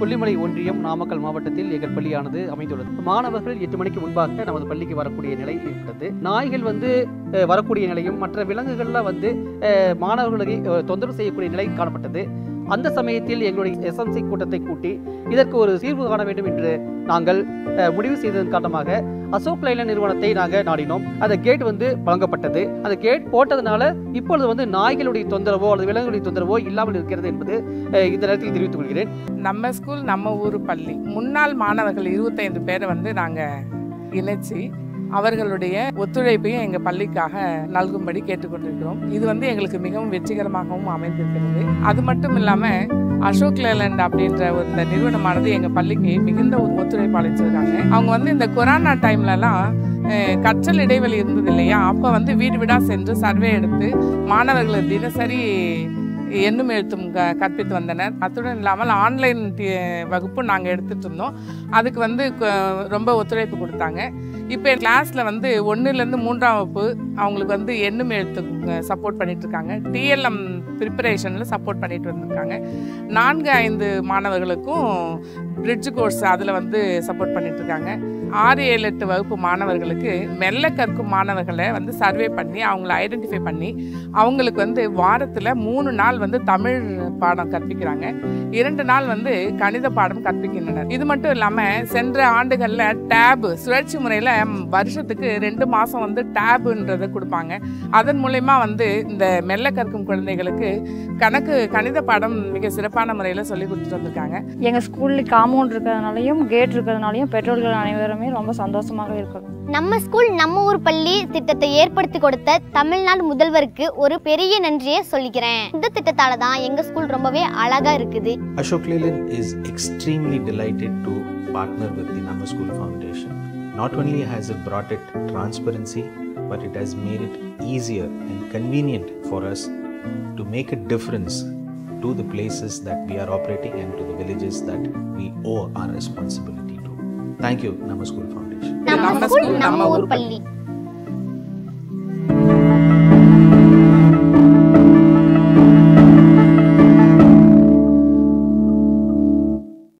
கொல்லிமலை ஒன்றியம் நாமக்கல் மாவட்டத்தில் எங்கள் பள்ளியானது அமைந்துள்ளது. மாணவர்கள் 8 மணிக்கு முன்பாக நமது பள்ளிக்கு வரக்கூடிய நிலை ஏற்பட்டது. நாய்கள் வரக்கூடிய நிலையும் மற்ற விலங்குகள்லாம் மாணவர்களை தொந்தரவு செய்யக்கூடிய நிலை காணப்பட்டது. அந்த சமயத்தில் எங்களுடைய எஸ்எம்சி கூட்டத்தை கூட்டி இதற்கு ஒரு தீர்வு காண வேண்டும் என்று நாங்கள் முடிவு செய்ததன் காரணமாக அசோக் லைலண்ட் நிறுவனத்தை நாங்கள் நாடினோம். அந்த கேட் வழங்கப்பட்டது. அந்த கேட் போட்டதுனால இப்பொழுது நாய்களுடைய தொந்தரவோ அல்லது விலங்குகளுடைய தொந்தரவோ இல்லாமல் இருக்கிறது என்பது இந்த நேரத்தில் தெரிவித்துக் கொள்கிறேன். நம்ம ஸ்கூல் நம்ம ஊர் பள்ளி முன்னாள் மாணவர்கள் 25 பேரை நாங்கள் இணைச்சி அவர்களுடைய ஒத்துழைப்பையும் எங்கள் பள்ளிக்காக நல்கும்படி கேட்டுக்கொண்டிருக்கிறோம். இது எங்களுக்கு மிகவும் வெற்றிகரமாகவும் அமைந்திருக்கிறது. அது மட்டும் இல்லாமல் அசோக் லேலண்ட் அப்படின்ற இந்த நிறுவனமானது எங்கள் பள்ளிக்கு மிகுந்த ஒத்துழைப்பு அளிச்சிருக்காங்க. அவங்க இந்த கொரோனா டைம்லலாம் கற்றல் இடைவெளி இருந்தது இல்லையா, அப்போ வீடு வீடாக சென்று சர்வே எடுத்து மாணவர்களை தினசரி எண்ணும் எழுத்தும் கற்பித்து வந்தனர். அத்துடன் இல்லாமல் ஆன்லைன் வகுப்பு நாங்கள் எடுத்துகிட்டு இருந்தோம். அதுக்கு ரொம்ப ஒத்துழைப்பு கொடுத்தாங்க. இப்போ கிளாஸில் 1லேருந்து 3ஆம் வகுப்பு அவங்களுக்கு எண்ணும் எழுத்து சப்போர்ட் பண்ணிகிட்ருக்காங்க. டிஎல்எம் ப்ரிப்பரேஷனில் சப்போர்ட் பண்ணிட்டு வந்திருக்காங்க. 4-5 மாணவர்களுக்கும் பிரிட்ஜ் கோர்ஸ் அதில் சப்போர்ட் பண்ணிகிட்ருக்காங்க. 6-7-8 வகுப்பு மாணவர்களுக்கு மெல்ல கற்கும் மாணவர்களை சர்வே பண்ணி அவங்கள ஐடென்டிஃபை பண்ணி அவங்களுக்கு வாரத்தில் 3 நாள் தமிழ் பாடம் கற்பிக்கிறாங்க. 2 நாள் கணித பாடம் கற்பிக்கின்றனர். இது மட்டும் இல்லாமல் சென்ற ஆண்டுகளில் டேப் சுழற்சி முறையில் வருஷத்துக்கு 2 மாதம் டேபுன்றதை கொடுப்பாங்க. அதன் மூலயமா இந்த மெல்ல கற்கும் குழந்தைகளுக்கு கணித பாடம் மிக சிறப்பான முறையில் சொல்லி கொடுத்துட்டு வந்திருக்காங்க. எங்கள் ஸ்கூலில் காம்பவுண்ட் இருக்கிறதுனாலையும் கேட் இருக்கிறதுனாலையும் பெற்றோர்கள் அனைவருமே ரொம்ப சந்தோஷமாக இருக்கிறோம். நம்ம ஸ்கூல் நம்ம ஊர் பள்ளி திட்டத்தை ஏற்படுத்தி கொடுத்த தமிழ்நாடு முதல்வருக்கு ஒரு பெரிய நன்றியை சொல்லிக்கிறேன். இந்த திட்டத்தால தான் எங்க ஸ்கூல் ரொம்பவே அழகா இருக்குது. Ashok Leyland is extremely delighted to partner with the Nama School Foundation. Not only has it brought it transparency, but it has made it easier and convenient for us to make a difference to the places that we are operating and to the villages that we owe our responsibility to. Thank you, Nama School Foundation. நம்ம school நம்ம ஊர் பள்ளி.